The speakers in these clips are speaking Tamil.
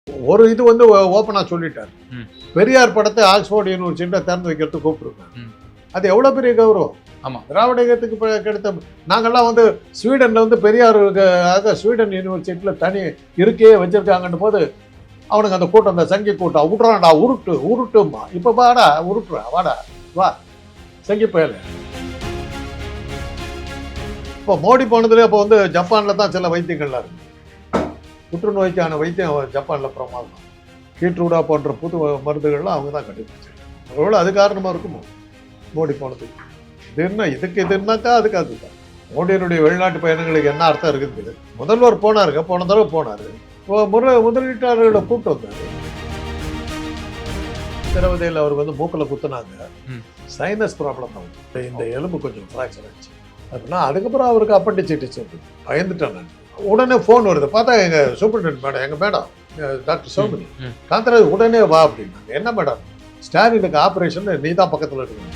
ஒரு இது வந்து ஓப்பனா சொல்லிட்டார். பெரியார் படத்தை ஆக்ஸ்போர்ட் யூனிவர்சிட்டியில திறந்து வைக்கிறதுக்கு கூப்பிட்டுருக்காங்க. அது எவ்வளவு பெரிய கௌரவம். ஆமா, திராவிட இயக்கத்துக்கு கிடைத்த நாங்கெல்லாம் வந்து ஸ்வீடன்ல வந்து பெரியாருக்காக ஸ்வீடன் யூனிவர்சிட்டியில தனி இருக்கையே வச்சிருக்காங்கன்ற போது அவனுக்கு அந்த கூட்டம், அந்த சங்கி கூட்டம் விட்றான்டா, உருட்டுமா இப்ப வாடா உருட்டுறா, வாடா வா சங்கி பயல. இப்போ மோடி போனதுல இப்போ வந்து ஜப்பான்ல தான் சில வைத்தியங்கள்லாம் இருக்கு. புற்றுநோய்க்கான வைத்தியம் ஜப்பான்ல பிரமாதம். கீட்ரூடா போன்ற புது மருந்துகள்லாம் அவங்க தான் கண்டுபிடிச்சாங்க. ஒருவேளை அது காரணமா இருக்குமோ மோடி போனதுக்கு. இது என்ன இதுக்கு இதுனாக்கா அதுக்கு அதுதான். மோடியினுடைய வெளிநாட்டு பயணங்களுக்கு என்ன அர்த்தம் இருக்குது? முதல்வர் போனாருங்க, போன தடவை போனாரு, முதலீட்டாளர்களை கூப்பிட்டு வந்தாரு. திரவதையில் அவர் வந்து மூக்கில் குத்துனாங்க, சைனஸ் ப்ராப்ளம் தான், இந்த எலும்பு கொஞ்சம் ஃப்ராக்சர் ஆச்சு அப்படின்னா. அதுக்கப்புறம் அவருக்கு அப்பண்டிசைட்டிஸ் வந்து பயந்துட்டேன் நான். உடனே ஃபோன் வருது, பார்த்தா எங்கள் சூப்பரிண்டென்ட் மேடம், எங்கள் மேடம் டாக்டர் சௌமினி காந்தராஜ் உடனே வா அப்படின்னாங்க. என்ன மேடம், ஸ்டாலினுக்கு ஆப்ரேஷன், நீ தான் பக்கத்தில் இருக்கணும்.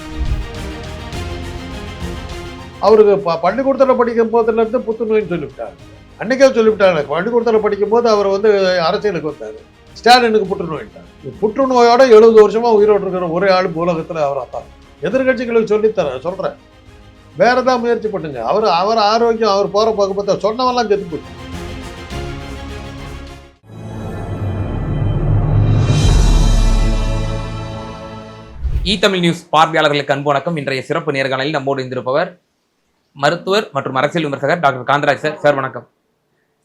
அவருக்கு பள்ளிக்கூடத்தில் படிக்கும் போதுலேருந்து புத்துநோயின்னு சொல்லிவிட்டாங்க. அன்றைக்கே சொல்லிவிட்டாங்க. பள்ளிக்கூடத்தில் படிக்கும் போது அவர் வந்து அரசியலுக்கு வந்தார். ஸ்டாலினுக்கு புற்றுநோயிட்டார். புற்றுநோயோட 70 வருஷமாக உயிரோடு இருக்கிற ஒரே ஆள் உலகத்தில் அவராக தான். எதிர்கட்சிகளுக்கு சொல்கிறேன், வேற ஏதாவது முயற்சி பண்ணுங்க. அவர் ஆரோக்கியம், அவர் போகிற போக பார்த்தா சொன்னவெல்லாம் செத்து போச்சு. தமிழ் நியூஸ் பார்வையாளர்களுக்கு அன்பு வணக்கம். இன்றைய சிறப்பு நேர்காணலில் நம்மோடு இருந்திருப்பவர் மருத்துவர் மற்றும் அரசியல் விமர்சகர் டாக்டர் காந்தராஜ் சார். சார் வணக்கம்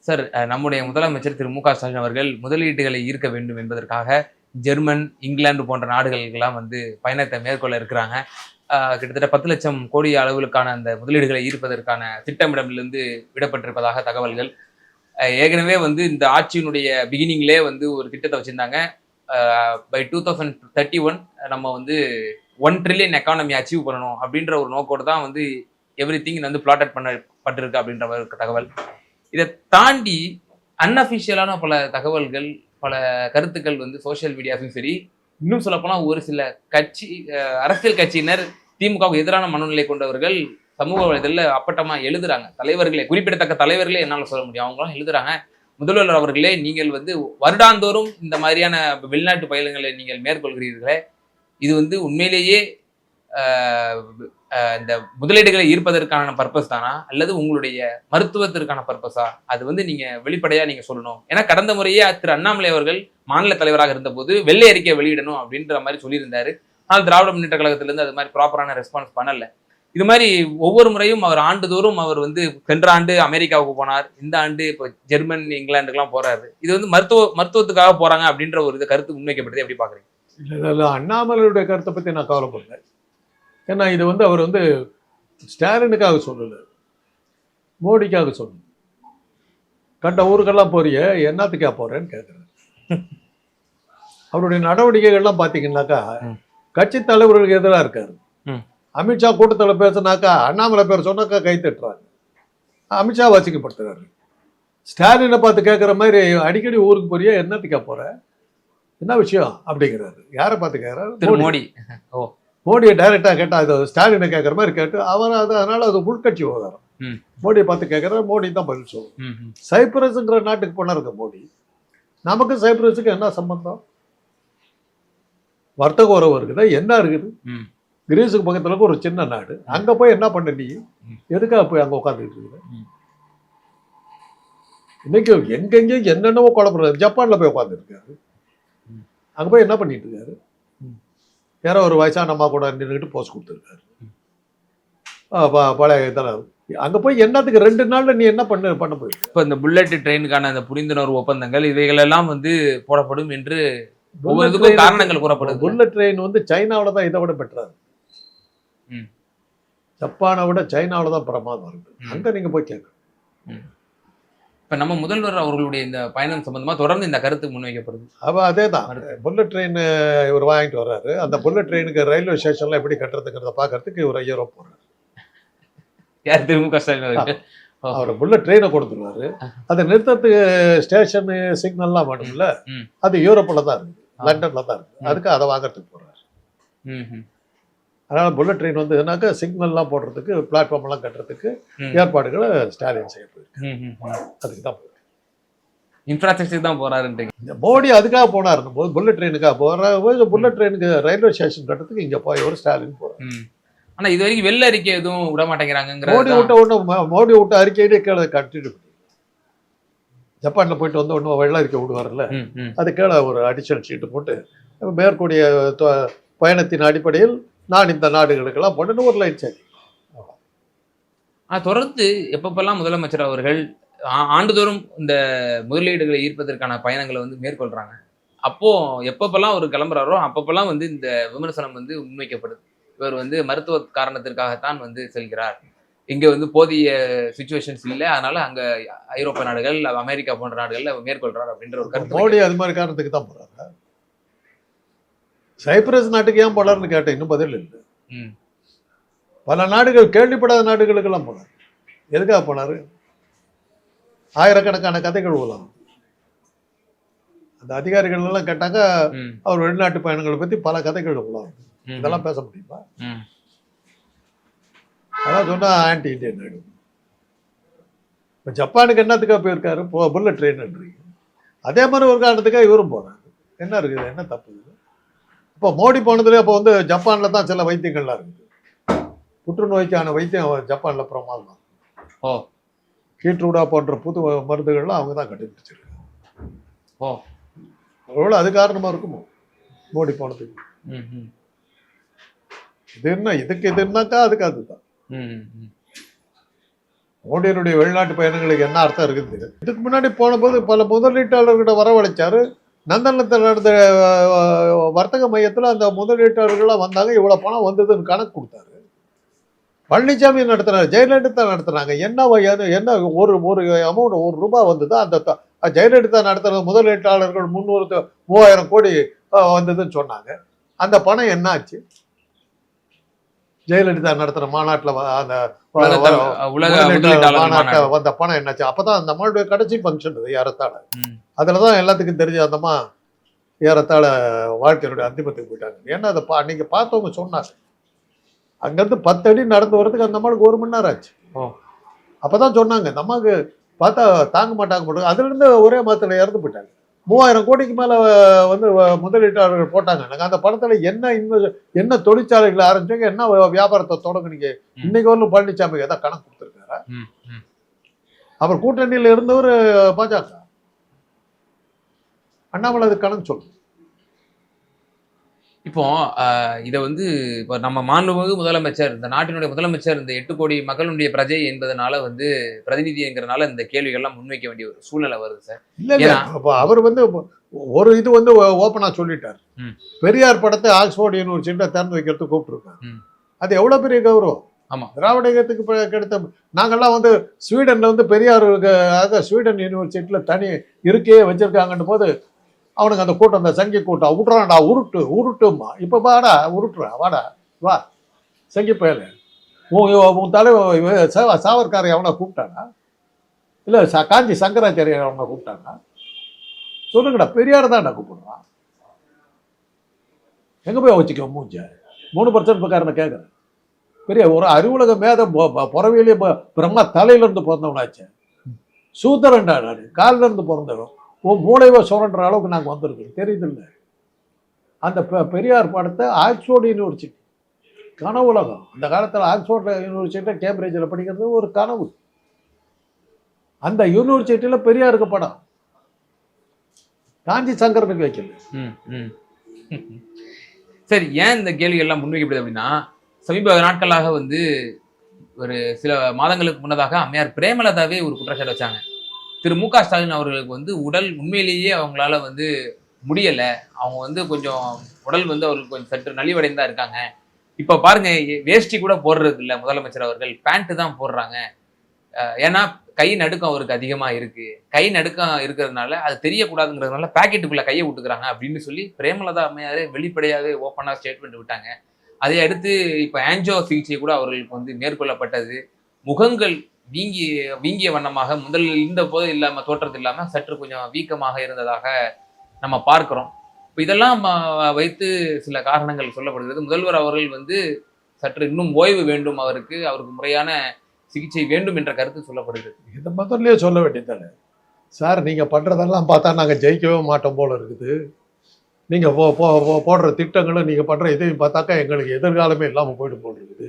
சார். நம்முடைய முதலமைச்சர் திரு மு.க. ஸ்டாலின் அவர்கள் முதலீடுகளை ஈர்க்க வேண்டும் என்பதற்காக ஜெர்மன், இங்கிலாந்து போன்ற நாடுகளுக்கெல்லாம் வந்து பயணத்தை மேற்கொள்ள இருக்கிறாங்க. கிட்டத்தட்ட 10 லட்சம் கோடி அளவுக்கான அந்த முதலீடுகளை ஈர்ப்பதற்கான திட்டமிடலிருந்து விடப்பட்டிருப்பதாக தகவல்கள். ஏற்கனவே வந்து இந்த ஆட்சியினுடைய பிகினிங்லேயே வந்து ஒரு திட்டத்தை வச்சுருந்தாங்க. பை 2031 நம்ம வந்து 1 ட்ரில்லியன் எக்கானமி அச்சீவ் பண்ணணும் அப்படின்ற ஒரு நோக்கோடு தான் வந்து எவ்ரி திங் வந்து பிளாட்டட் பண்ணப்பட்டிருக்கு அப்படின்ற ஒரு தகவல். இதை தாண்டி அன்அஃபிஷியலான பல தகவல்கள், பல கருத்துக்கள் வந்து சோசியல் மீடியாஸும் சரி, இன்னும் சொல்லப்போனால் ஒரு சில அரசியல் கட்சியினர், திமுகவுக்கு எதிரான மனநிலை கொண்டவர்கள் சமூக வலைதளத்தில் அப்பட்டமாக எழுதுறாங்க. தலைவர்களே, குறிப்பிடத்தக்க தலைவர்களே என்னால் சொல்ல முடியும், அவங்களாம் எழுதுறாங்க, முதல்வர் அவர்களே நீங்கள் வந்து வருடாந்தோறும் இந்த மாதிரியான வெளிநாட்டு பயணங்களை நீங்கள் மேற்கொள்கிறீர்களே, இது வந்து உண்மையிலேயே இந்த முதலீடுகளை ஈர்ப்பதற்கான பர்பஸ் தானா, அல்லது உங்களுடைய மருத்துவத்திற்கான பர்பஸா? அது வந்து நீங்க வெளிப்படையா நீங்க சொல்லணும். ஏன்னா கடந்த முறையே திரு அண்ணாமலை அவர்கள் மாநில தலைவராக இருந்தபோது வெள்ளை அறிக்கை வெளியிடணும் அப்படின்ற மாதிரி சொல்லியிருந்தாரு. ஆனால் திராவிட முன்னேற்ற கழகத்திலிருந்து அது மாதிரி ப்ராப்பரான ரெஸ்பான்ஸ் பண்ணல. இது மாதிரி ஒவ்வொரு முறையும் அவர் ஆண்டுதோறும் அவர் வந்து சென்ற ஆண்டு அமெரிக்காவுக்கு போனார், இந்த ஆண்டு இப்போ ஜெர்மன், இங்கிலாந்துக்கெல்லாம் போறாரு. இது வந்து மருத்துவத்துக்காக போறாங்க அப்படின்ற ஒரு கருத்து முன்வைக்கப்படுது. எப்படி பாக்குறீங்க? இல்லை, அண்ணாமலையுடைய கருத்தை பற்றி நான் கவலைப்படல. ஏன்னா இது வந்து அவர் வந்து ஸ்டாலினுக்காக சொல்லலை, மோடிக்காக சொல்லணும். கண்ட ஊருக்கெல்லாம் போறிய, என்னத்துக்கா போறேன்னு கேட்குறாரு. அவருடைய நடவடிக்கைகள்லாம் பார்த்தீங்கன்னாக்கா கட்சி தலைவர்களுக்கு எதிராக இருக்காரு. அமித்ஷா கூட்டத்தில் பேசினாக்கா அண்ணாமலை பேர் சொன்னாக்கா கை தட்டுறாங்க, அமித்ஷா வசிக்கப்படுத்துறாரு. ஸ்டாலினை பார்த்து கேட்குற மாதிரி அடிக்கடி ஊருக்கு போறிய, என்னத்துக்கா போற, என்ன விஷயம் அப்படிங்கிறாரு. யாரை பார்த்து கேட்குறாரு? மோடி. மோடியை டைரக்டாக கேட்டால் அது ஸ்டாலினை கேட்குற மாதிரி கேட்டு அவர் அதனால அது உள்கட்சி விவகாரம். மோடியை பார்த்து கேட்குற, மோடி தான் பதில் சொல்லணும். சைப்ரஸுங்கிற நாட்டுக்கு போனாருங்க மோடி. நமக்கு சைப்ரஸுக்கு என்ன சம்பந்தம்? வர்த்தக உறவு இருக்குதா, என்ன இருக்குது? கிரீஸுக்கு பக்கத்தில் ஒரு சின்ன நாடு, அங்கே போய் என்ன பண்ண நீ? எதுக்காக போய் அங்கே உட்காந்துக்கிட்டு இருக்குது? இன்னைக்கு எங்கெங்கேயும் என்னென்னவோ குழப்பறாரு. ஜப்பானில் போய் உட்காந்துருக்காரு, அங்கே போய் என்ன பண்ணிட்டு இருக்காரு? யாரோ ஒரு வயசான அம்மா கூட நின்றுக்கிட்டு போஸ்ட் கொடுத்துருக்காரு. பழைய இதெல்லாம் அங்கே போய் என்னத்துக்கு 2 நாளில் நீ என்ன பண்ண போயிருக்கு? இப்போ இந்த புல்லட் ட்ரெயினுக்கான அந்த புரிந்துணர்வு ஒப்பந்தங்கள் இவைகளெல்லாம் வந்து போடப்படும் என்று காரணங்கள் கூறப்படுது. புல்லட் ட்ரெயின் வந்து சைனாவில் தான் இதை விட பெற்றாரு. ஜப்பானை விட சைனாவில் தான் பிரமாதம் இருக்குது. அங்கே நீங்கள் போய் கேட்கணும். இப்போ நம்ம முதல்வர் அவர்களுடைய இந்த பயணம் சம்பந்தமாக தொடர்ந்து இந்த கருத்து முன்வைக்கப்படுது. அதே தான், புல்லட் ட்ரெயின் இவர் வாங்கிட்டு வர்றாரு. அந்த புல்லட் ட்ரெயினுக்கு ரயில்வே ஸ்டேஷன்லாம் எப்படி கட்டுறதுங்கிறத பார்க்கறதுக்கு இவர் 5,000 ரூபா போடுறாரு. யார்? திமுக ஸ்டாலின். அவர் புல்லட் ட்ரெயினை கொடுத்துருவாரு. அதை நிறுத்தத்துக்கு ஸ்டேஷனு சிக்னல்லாம் வேணும்ல, அது யூரோப்பில் தான் இருக்குது, லண்டனில் தான் இருக்குது. அதுக்கு அதை வாங்கறதுக்கு போடுறாரு. அதனால் புல்லட் ட்ரெயின் வந்ததுனாக்கா சிக்னல்லாம் போடுறதுக்கு, பிளாட்ஃபார்ம்லாம் கட்டுறதுக்கு ஏற்பாடுகளை ஸ்டாலின் செய்ய போயிருக்கு. அதுக்கு தான் போயிருக்கு. இன்ஃப்ராஸ்ட்ரக்சர் தான் போறாருன்றீங்க. இந்த மோடி அதுக்காக போனார் போது புல்லட் ட்ரெயினுக்காக போகிற புல்லட் ட்ரெயினுக்கு ரயில்வே ஸ்டேஷன் கட்டுறதுக்கு இங்கே போய் ஒரு ஸ்டாலின் போகிறார். ஆனா இது வரைக்கும் வெள்ள அறிக்கை எதுவும் விட மாட்டேங்கிறாங்க. மோடி விட்ட அறிக்கையிலே கீழே கட்டிட்டு ஜப்பான்ல போயிட்டு வந்து ஒன்றும் வெள்ள அறிக்கை விடுவார்ல, அது கீழே ஒரு அடிஷனல் ஷீட்டு போட்டு மேற்கூடிய பயணத்தின் அடிப்படையில் நான் இந்த நாடுகளுக்கெல்லாம் போட்டு ஒரு லைன் சரி. தொடர்ந்து எப்பப்பெல்லாம் முதலமைச்சர் அவர்கள் ஆண்டுதோறும் இந்த முதலீடுகளை ஈர்ப்பதற்கான பயணங்களை வந்து மேற்கொள்றாங்க, அப்போ எப்பப்பெல்லாம் ஒரு கிளம்புறாரோ அப்பப்பெல்லாம் வந்து இந்த விமர்சனம் வந்து முன்வைக்கப்படுது. இவர் வந்து மருத்துவ காரணத்திற்காகத்தான் வந்து செல்கிறார், இங்க வந்து போதிய சிச்சுவேஷன்ஸ் இல்லை, அதனால அங்க ஐரோப்பிய நாடுகள் அமெரிக்கா போன்ற நாடுகள்ல மேற்கொள்றாரு அப்படின்ற ஒரு கருத்து. மோடி அது மாதிரி காரணத்துக்கு தான் போறாரு. சைப்ரஸ் நாட்டுக்கு ஏன் போறாருன்னு கேட்டேன், இன்னும் பதில் இல்லை. பல நாடுகள், கேள்விப்படாத நாடுகளுக்கெல்லாம் போனார். எதுக்காக போனாரு? ஆயிரக்கணக்கான கதைகள் உலாம். அந்த அதிகாரிகள் எல்லாம் கேட்டாங்க, அவர் வெளிநாட்டு பயணங்களை பத்தி பல கதைகள் உலாம். இதெல்லாம் பேச முடியுமா? அதான் சொன்னா ஆன்டி இண்டியன் நாடு. இப்ப ஜப்பானுக்கு என்னத்துக்காக போயிருக்காரு? புல்லட் ட்ரெயின்ன்றீங்க. அதே மாதிரி ஒரு காரணத்துக்காக இவரும் போறாரு. என்ன இருக்குது? என்ன தப்பு? இப்போ மோடி போனதுல அப்போ வந்து ஜப்பான்ல தான் சில வைத்தியங்கள்லாம் இருக்குது. புற்றுநோய்க்கான வைத்தியம் ஜப்பான்ல பிரமாதம். கீட்ரூடா போன்ற புது மருந்துகள்லாம் அவங்க தான் கண்டுபிடிச்சிருக்காங்க. ஒருவேளை அது காரணமா இருக்குமோ மோடி போனதுக்கு? இது என்ன, இதுக்கு இது என்னக்கா அதுக்கு அதுதான். மோடியினுடைய வெளிநாட்டு பயணங்களுக்கு என்ன அர்த்தம் இருக்குது? இதுக்கு முன்னாடி போன போது பல முதலீட்டாளர்கிட்ட வரவழைச்சாரு. நந்தனத்தில் நடந்த வர்த்தக மையத்தில் அந்த முதலீட்டாளர்கள்லாம் வந்தாங்க, இவ்வளோ பணம் வந்ததுன்னு கணக்கு கொடுத்தாரு. பழனிசாமி நடத்துறாரு, ஜெயலலிதா நடத்துறாங்க. என்ன ஒரு அமௌண்ட் ₹1 வந்தது. அந்த ஜெயலலிதா நடத்துற முதலீட்டாளர்கள் 3000 கோடி வந்ததுன்னு சொன்னாங்க. அந்த பணம் என்ன ஆச்சு? ஜெயலலிதா நடத்துற மாநாட்டில் அந்த மாநாட்டில் வந்த பணம் என்னாச்சு? அப்பதான் அந்த அம்மாவுடைய கடைசி ஃபங்க்ஷன் இது ஏறத்தாழ. அதுலதான் எல்லாத்துக்கும் தெரிஞ்ச அந்தம்மா ஏறத்தாழ வாழ்க்கையுடைய அந்திமத்துக்கு போயிட்டாங்க. ஏன்னா அதை அன்னைக்கு பார்த்தவங்க சொன்னாங்க, அங்கேருந்து 10 அடி நடந்து வரதுக்கு அந்த அம்மாவுக்கு 1 மணி நேரம் ஆச்சு. அப்பதான் சொன்னாங்க, இந்த அம்மாவுக்கு பார்த்தா தாங்க மாட்டாங்க. அதுல இருந்து ஒரே மாதத்துல இறந்து போயிட்டாங்க. 3000 கோடிக்கு மேல வந்து முதலீட்டாளர்கள் போட்டாங்க. நாங்கள் அந்த பணத்துல என்ன தொழிற்சாலைகளை ஆரம்பிச்சாங்க, என்ன வியாபாரத்தை தொடங்குனீங்க? இன்னைக்கு வரலும் பழனிசாமி ஏதாவது கணக்கு கொடுத்துருக்காரா? அவர் கூட்டணியில் இருந்தவர் பாஜக. அண்ணாமலை அது கணக்கு சொல்லு. இப்போ இதை வந்து இப்போ நம்ம மாண்புமிகு முதலமைச்சர், இந்த நாட்டினுடைய முதலமைச்சர், இந்த 8 கோடி மக்களுடைய பிரஜை என்பதனால வந்து பிரதிநிதிங்கிறதுனால இந்த கேள்விகள்லாம் முன்வைக்க வேண்டிய ஒரு சூழ்நிலை வருது சார். இல்ல அவர் வந்து ஒரு இது வந்து ஓப்பனா சொல்லிட்டார். பெரியார் படத்தை ஆக்ஸ்போர்ட் யூனிவர்சிட்டியில திறந்து வைக்கிறதுக்கு கூப்பிட்டுருக்காங்க. அது எவ்வளவு பெரிய கௌரவம். ஆமா, திராவிட இயக்கத்துக்கு கிடைத்த. நாங்கெல்லாம் வந்து ஸ்வீடன்ல வந்து பெரியாருக்காக ஸ்வீடன் யூனிவர்சிட்டியில தனி இருக்கையே வச்சிருக்காங்கன்னு போது அவனுக்கு அந்த கூட்டம், அந்த சங்கி கூட்டம் விட்றான்டா, உருட்டுமா. இப்போ வாடா உருட்டுறா, வாடா வா சங்கி பயல. உன் தலைவர் சாவர்காரை அவனை கூப்பிட்டானா? இல்லை காஞ்சி சங்கராச்சாரியர் அவனை கூப்பிட்டானா? சொல்லுங்கடா, பெரியார் தான்டா கூப்பிடுறான். எங்கே போய் வச்சுக்கோ மூஞ்ச? 3% பக்காரனை கேட்குறேன். பெரிய ஒரு அறிவுலக மேத புறவிலேயே பிரம்மா தலையிலேருந்து பிறந்தவனாச்சேன். சூத்திரன்டா நான், காலில் இருந்து பிறந்தவன். மூளைவை சுரண்ட அளவுக்கு நாங்கள் வந்திருக்கோம், தெரியுது இல்லை? அந்த பெரியார் படத்தை ஆக்ஸ்போர்ட் யூனிவர்சிட்டி கனவுலகம். அந்த காலத்தில் ஆக்ஸ்போர்ட் யூனிவர்சிட்டியில் கேம்பிரிட்ஜில் படிக்கிறது ஒரு கனவு. அந்த யூனிவர்சிட்டியில் பெரியாருக்கு படம், காஞ்சி சங்கரனுக்கு வைக்கல. சரி, ஏன் இந்த கேள்விகள்லாம் முன்வைக்கப்படுது அப்படின்னா, சமீப நாட்களாக வந்து ஒரு சில மாதங்களுக்கு முன்னதாக அம்மையார் பிரேமலதாவே ஒரு குற்றச்சாட்டு வச்சாங்க. திரு மு க ஸ்டாலின் அவர்களுக்கு வந்து உடல் உண்மையிலேயே அவங்களால வந்து முடியல, அவங்க வந்து கொஞ்சம் உடல் வந்து அவர்களுக்கு கொஞ்சம் சற்று நலிவடைந்தா இருக்காங்க. இப்ப பாருங்க, வேஷ்டி கூட போடுறது இல்லை முதலமைச்சர் அவர்கள், பேண்ட் தான் போடுறாங்க. ஏன்னா கை நடுக்கம் அவருக்கு அதிகமா இருக்கு, கை நடுக்கம் இருக்கிறதுனால அது தெரியக்கூடாதுங்கிறதுனால பாக்கெட்டுக்குள்ள கையை விட்டுக்கிறாங்க அப்படின்னு சொல்லி பிரேமலதா அம்மையாரே வெளிப்படையாகவே ஓப்பனா ஸ்டேட்மெண்ட் விட்டாங்க. அதை அடுத்து இப்ப ஆன்ஜியோ சிகிச்சை கூட அவர்களுக்கு வந்து மேற்கொள்ளப்பட்டது. முகங்கள் வீங்கிய வண்ணமாக முதல் இருந்த போது இல்லாம, தோற்றத்தில் இல்லாம சற்று கொஞ்சம் வீக்கமாக இருந்ததாக நம்ம பார்க்கிறோம். இப்போ இதெல்லாம் வைத்து சில காரணங்கள் சொல்லப்படுகிறது. முதல்வர் அவர்கள் வந்து சற்று இன்னும் ஓய்வு வேண்டும், அவருக்கு முறையான சிகிச்சை வேண்டும் என்ற கருத்து சொல்லப்படுகிறது. இந்த முதல்லயே சொல்ல வேண்டியதானே? சார் நீங்கள் பண்ணுறதெல்லாம் பார்த்தா நாங்கள் ஜெயிக்கவே மாட்டோம் போல இருக்குது. நீங்கள் போடுற திட்டங்களும் நீங்கள் பண்ணுற இதையும் பார்த்தாக்கா எங்களுக்கு எதிர்காலமே இல்லாமல் போயிட்டு போல் இருக்குது.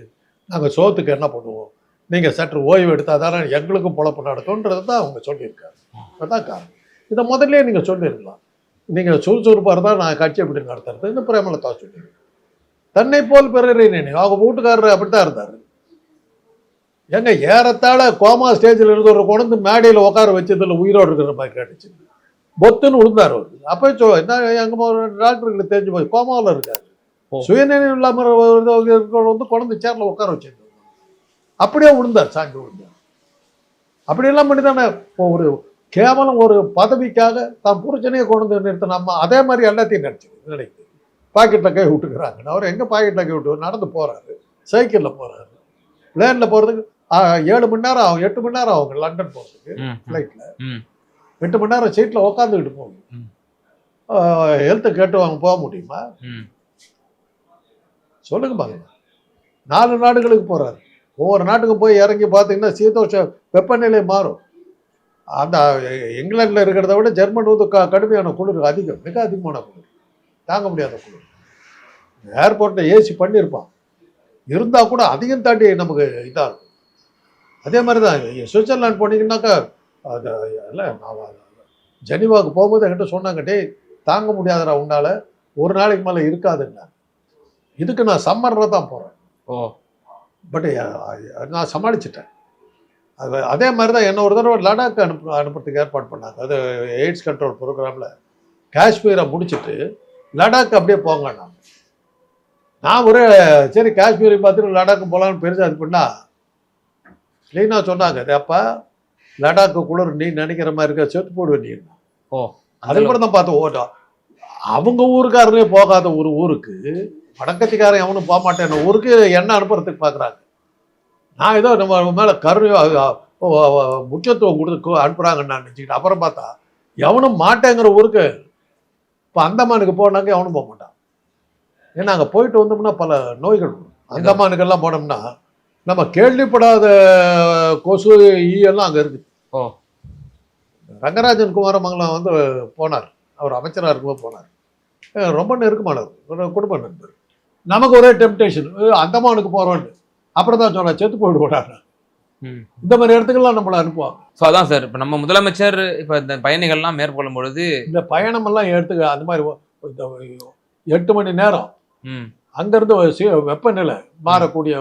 நாங்கள் சோத்துக்கு என்ன பண்ணுவோம், நீங்கள் சற்று ஓய்வு எடுத்தால் தானே எங்களுக்கும் பொழப்பு நடக்கும்ன்றது தான் அவங்க சொல்லியிருக்காரு. அதுதான் காரணம். இதை முதல்ல நீங்கள் சொல்லியிருக்கலாம். நீங்கள் சுறுசுறுப்பாக இருந்தால் நான் கட்சி எப்படி நடத்துறதுன்னு பிரேமலதா சொல்லியிருக்கேன். தன்னை போல் பிறரை நினை. அவங்க வீட்டுக்காரர் அப்படித்தான் இருந்தார். எங்க ஏறத்தாழ கோமா ஸ்டேஜில் இருந்து ஒரு கொண்டு மேடையில் உட்கார வச்சதில் உயிரோடு இருக்கிற மாதிரி கேட்டுச்சு. பொத்துன்னு விழுந்தார் அவர். அப்போ என்ன எங்கள் டாக்டர்களுக்கு தெரிஞ்சு போய் கோமாவில் இருக்காரு. சுயநினைவு இல்லாமல் வந்து குழந்தை சேர்ல உட்கார வச்சிருந்தார். அப்படியே விழுந்தார், சாஞ்சு விழுந்தார். அப்படியெல்லாம் பண்ணி தானே ஒரு கேவலம் ஒரு பதவிக்காக தான் புரிச்சனையே கொண்டு நிறுத்தினாமா. அதே மாதிரி எல்லாத்தையும் நினைக்குது. பாக்கெட்டில் கை விட்டுக்கிறாங்க. அவர் எங்கே பாக்கெட்டில் கை விட்டு நடந்து போகிறாரு, சைக்கிளில் போகிறாரு. பிளேனில் போகிறதுக்கு 7 மணி நேரம் ஆகும், 8 மணி நேரம் ஆகும் லண்டன் போகிறதுக்கு ஃப்ளைட்டில். 8 மணி நேரம் சீட்டில் உட்காந்துக்கிட்டு போகும். ஹெல்த்தை கேட்டு அவங்க போக முடியுமா? சொல்லுங்க பாருங்க. 4 நாடுகளுக்கு போகிறாரு. ஒவ்வொரு நாட்டுக்கும் போய் இறங்கி பார்த்தீங்கன்னா சீதோஷ வெப்பநிலை மாறும். அந்த இங்கிலாண்டில் இருக்கிறத விட ஜெர்மன் வந்து கடுமையான குளிர் அதிகம், மிக அதிகமான குளிர், தாங்க முடியாத குளிர். ஏர்போர்ட்டில் ஏசி பண்ணியிருப்பான், இருந்தால் கூட அதையும் தாண்டி நமக்கு இதாக இருக்கும். அதே மாதிரி தான் சுவிட்சர்லாந்து போனீங்கன்னாக்கா அது இல்லை, நான் ஜெனிவாவுக்கு போகும்போது என்கிட்ட சொன்னாங்க, டே தாங்க முடியாதடா உன்னால, ஒரு நாளைக்கு மேலே இருக்காதுன்னா. இதுக்கு நான் சம்மரில் தான் போகிறேன். பட் நான் சமாளிச்சிட்டேன். அது அதே மாதிரி தான் என்ன ஒரு தடவை லடாக் அனுப்புறதுக்கு ஏற்பாடு பண்ணாங்க. அது எய்ட்ஸ் கண்ட்ரோல் ப்ரோக்ராமில் காஷ்மீரை முடிச்சுட்டு லடாக் அப்படியே போங்க. நான் ஒரு சரி காஷ்மீரை பார்த்துட்டு லடாக்கு போகலான்னு பெருசாக இது பண்ணா க்ளீனாக சொன்னாங்க, அப்பா லடாக்கு குளிர் நீ நினைக்கிற மாதிரி இருக்க, செத்து போடுவேன் நீ. அதுக்கு கூட தான் பார்த்து ஓட்டோம். அவங்க ஊருக்காரனே போகாத ஒரு ஊருக்கு வடக்கத்திக்காரன் எவனும் போக மாட்டேன் ஊருக்கு என்ன அனுப்புறதுக்கு பார்க்குறாங்க. நான் ஏதோ நம்ம மேலே முக்கியத்துவம் கொடுத்து அனுப்புகிறாங்கன்னு நான் நினச்சிக்கிட்டேன். அப்புறம் பார்த்தா எவனும் மாட்டேங்கிற ஊருக்கு இப்போ அந்தமானுக்கு போனாங்க எவனும் போக மாட்டான். ஏன்னா அங்கே போயிட்டு வந்தோம்னா பல நோய்கள் வரும். அந்தமானுக்கெல்லாம் போனோம்னா நம்ம கேள்விப்படாத கொசு ஈயெல்லாம் அங்கே இருக்குது. ரங்கராஜன் குமாரமங்கலம் வந்து போனார், அவர் அமைச்சராக இருக்கும்போது போனார். ரொம்ப நெருக்கமானவர், குடும்ப நண்பர். நமக்கு ஒரே டெம்டேஷன், அந்தமானுக்கு போகிறோன்னு. அப்புறம் தான் சொன்னா செத்து போயிட்டு போட்டாங்க. இந்த மாதிரி இடத்துக்கெல்லாம் நம்மளை அனுப்புவாங்க. ஸோ அதான் சார், இப்போ நம்ம முதலமைச்சர் இப்போ இந்த பயணிகள்லாம் மேற்கொள்ளும் பொழுது இந்த பயணமெல்லாம் எடுத்துக்க அந்த மாதிரி 8 மணி நேரம் அங்கேருந்து வெப்பநிலை மாறக்கூடிய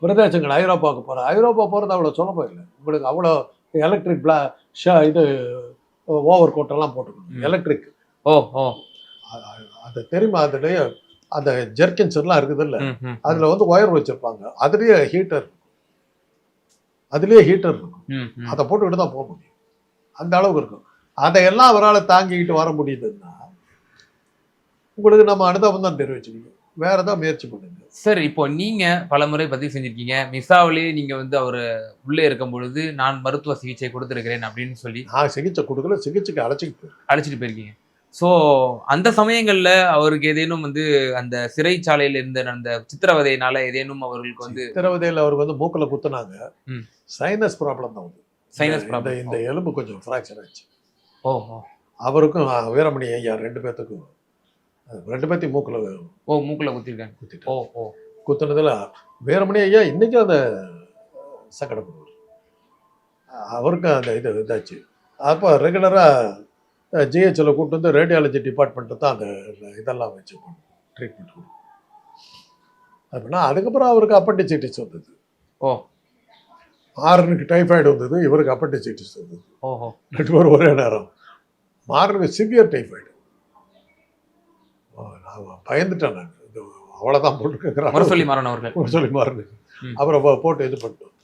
பிரதேசங்கள் ஐரோப்பாவுக்கு போகிறேன். ஐரோப்பா போகிறது அவ்வளோ சுலபம் இல்லை. உங்களுக்கு அவ்வளோ எலக்ட்ரிக் இது ஓவர் கோட்டெல்லாம் போட்டுக்கணும் எலக்ட்ரிக். அது தெரியுமா? அதுலேயே அந்த ஜெர்கின்ஸ் எல்லாம் இருக்குது இல்லை, அதில் வந்து ஒயர் வச்சுருப்பாங்க, அதுலேயே ஹீட்டர் இருக்கும். அதை போட்டுக்கிட்டு தான் போக முடியும். அந்த அளவுக்கு இருக்கும். அதையெல்லாம் அவரால் தாங்கிக்கிட்டு வர முடியுதுன்னா உங்களுக்கு நம்ம அனுதாபம் தான் தெரிவிச்சுக்கணும். வேற ஏதாவது முயற்சி பண்ணுங்க சார். இப்போ நீங்க பல முறை பதிவு செஞ்சிருக்கீங்க, மிசாவிலே நீங்க வந்து அவர் உள்ளே இருக்கும் பொழுது நான் மருத்துவ சிகிச்சை கொடுத்துருக்கிறேன் அப்படின்னு சொல்லி. நான் சிகிச்சை கொடுக்கல, சிகிச்சைக்கு அழைச்சிட்டு போயிருக்கீங்க. ஸோ அந்த சமயங்கள்ல அவருக்கு ஏதேனும் வந்து அந்த சிறைச்சாலையில் இருந்த அந்த சித்திரவதையினால ஏதேனும் அவர்களுக்கு வந்து சித்திரவதையில் அவருக்கு வந்து மூக்கில் குத்துனாங்க. சைனஸ் ப்ராப்ளம் தான் வந்து. Sinus problem. இந்த எலும்பு கொஞ்சம் ஃப்ராக்சர் ஆச்சு. அவருக்கும் வீரமணி ஐயா 2 பேர்த்துக்கும் 2 பேர்த்தையும் மூக்கில் குத்திருக்காங்க. குத்துனதுல வீரமணி ஐயா இன்னைக்கும் அந்த சக்கடப்படுவார். அவருக்கும் அந்த இதாச்சு. அப்போ ரெகுலராக ஜிஹெச்சில் கூப்பிட்டு வந்து ரேடியாலஜி டிபார்ட்மெண்ட்டு தான் அந்த இதெல்லாம் வச்சு ட்ரீட்மெண்ட் கொடுக்கும் அப்படின்னா. அதுக்கப்புறம் அவருக்கு அப்பண்டிசைட்டிஸ் வந்தது. மாறனுக்கு டைஃபாய்டு வந்தது, இவருக்கு அப்பண்டிசைட்டிஸ் வந்தது. 2 பேரும் ஒரே நேரம். மாறனுக்கு சிவியர் டைஃபாய்டு. நான் பயந்துட்டேன். நான் இது அவ்வளோதான் போட்டுருக்கிறேன். முரசொலி மாறன். அப்புறம் போட்டு இது பண்ணிட்டோம்.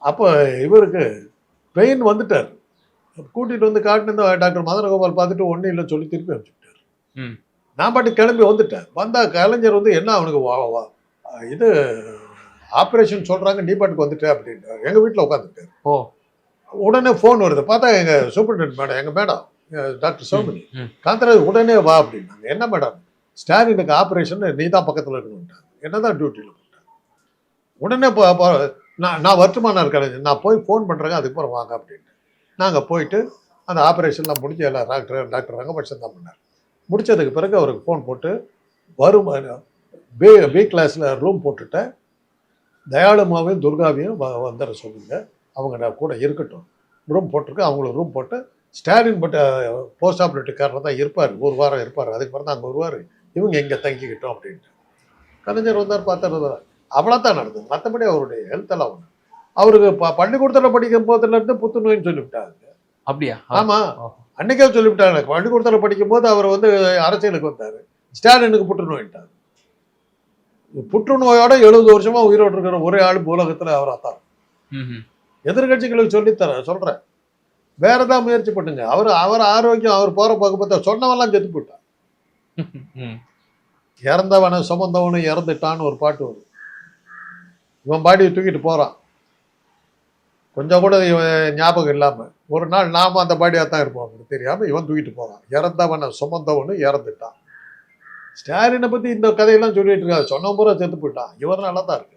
அப்போ இவருக்கு பெயின் வந்துட்டார். கூட்டிகிட்டு வந்து காட்டினு டாக்டர் மதனகோபால் பார்த்துட்டு ஒன்றும் இல்லை சொல்லி திருப்பி அனுப்பிச்சுட்டார். நான் பாட்டு கிளம்பி வந்துட்டேன். வந்தால் கலைஞர் வந்து என்ன அவனுக்கு இது ஆப்ரேஷன் சொல்கிறாங்க, நீ பாட்டுக்கு வந்துட்டேன் அப்படின்ட்டு எங்கள் வீட்டில் உட்காந்துட்டார். உடனே ஃபோன் வருது. பார்த்தா எங்கள் சூப்பரிண்டென்ட் மேடம், எங்கள் மேடம் டாக்டர் சோமனி காந்தராஜ் உடனே வா அப்படின்னாங்க. என்ன மேடம், ஸ்டாலினுக்கு ஆப்ரேஷன், நீ தான் பக்கத்தில் இருக்கணும்ட்டாங்க. என்ன தான் டியூட்டியில் போட்டாங்க. உடனே நான் வருத்தமான இருக்கேன், நான் போய் ஃபோன் பண்ணுறேங்க, அதுக்கப்புறம் வாங்க அப்படின்ட்டு நாங்கள் போயிட்டு அந்த ஆப்ரேஷன்லாம் முடிஞ்சு எல்லாம் டாக்டர் ரங்கபட்சன் தான் பண்ணார். முடிச்சதுக்கு பிறகு அவருக்கு ஃபோன் போட்டு வரும் பி கிளாஸில் ரூம் போட்டுட்டேன், தயாளுமாவையும் துர்காவையும் வந்துட சொல்லுங்க, அவங்க கூட இருக்கட்டும். ரூம் போட்டிருக்கு, அவங்களுக்கு ரூம் போட்டு ஸ்டாலின் பட் போஸ்ட் ஆப்ரேட்டிவ் காரில் தான் இருப்பார், ஒரு வாரம் இருப்பார், அதுக்கு பிறகு தான் அங்கே வருவார், இவங்க எங்கே தங்கிக்கிட்டோம் அப்படின்ட்டு. கலைஞர் வந்தார், பார்த்தாரு, அவ்வளோதான் நடந்தது. மற்றபடி அவருடைய ஹெல்த்தெல்லாம் ஒன்று. அவருக்கு பள்ளிக்கூடத்தில் படிக்கும் போதுலேருந்து புத்துநோயின்னு சொல்லிவிட்டாங்க. அப்படியா? ஆமாம், அன்னைக்கே சொல்லிவிட்டாங்க. பள்ளிக்கூடத்தில் படிக்கும் போது அவர் வந்து அரசியலுக்கு வந்தார், ஸ்டாலினுக்கு புற்றுநோயிட்டார். புற்றுநோயோட 70 வருஷமா உயிரோடு இருக்கிற ஒரே ஆள் உலகத்தில் அவராக தான். எதிர்கட்சிகளுக்கு சொல்றேன், வேற ஏதாவது முயற்சி பண்ணுங்க. அவர் ஆரோக்கியம், அவர் போற பக்கத்தை சொன்னவெல்லாம் செத்து போயிட்டான். இறந்தவனை சுமந்தவனு இறந்துட்டான்னு ஒரு பாட்டு வரும். இவன் பாடியை தூக்கிட்டு போறான், கொஞ்சம் கூட ஞாபகம் இல்லாம. ஒரு நாள் நாம அந்த பாடியாக தான் இருப்போம், அவனுக்கு தெரியாம இவன் தூக்கிட்டு போறான். இறந்தவனை சுமந்தவனு இறந்துட்டான். ஸ்டாலினை பத்தி இந்த கதையெல்லாம் சொல்லிட்டு இருக்காது, சொன்ன பூரா செத்து போயிட்டான். இவர் நல்லா தான் இருக்காரு.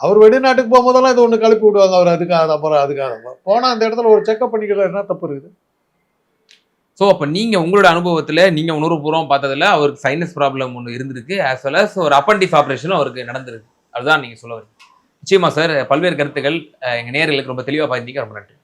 அவர் வெளிநாட்டுக்கு போகும்போதெல்லாம் இது ஒன்று கிளப்பி விடுவாங்க, அவர் அதுக்காக அப்புறம் அதுக்காக போனால் அந்த இடத்துல ஒரு செக்அப் பண்ணிக்கலாம், என்ன தப்பு இருக்குது? ஸோ அப்போ நீங்கள் உங்களோட அனுபவத்தில் நீங்கள் உணர்வுபூர்வம் பார்த்ததுல அவருக்கு சைனஸ் ப்ராப்ளம் ஒன்று இருந்திருக்கு, ஆஸ் வெல் அஸ் ஒரு அப்பண்டிஸ் ஆப்ரேஷனும் அவருக்கு நடந்திருக்கு. அதுதான் நீங்கள் சொல்ல வரீங்க. நிச்சயமா சார், பல்வேறு கருத்துக்கள் எங்கள் நேயர்களுக்கு ரொம்ப தெளிவாக பார்த்துக்க ரொம்ப நன்றி.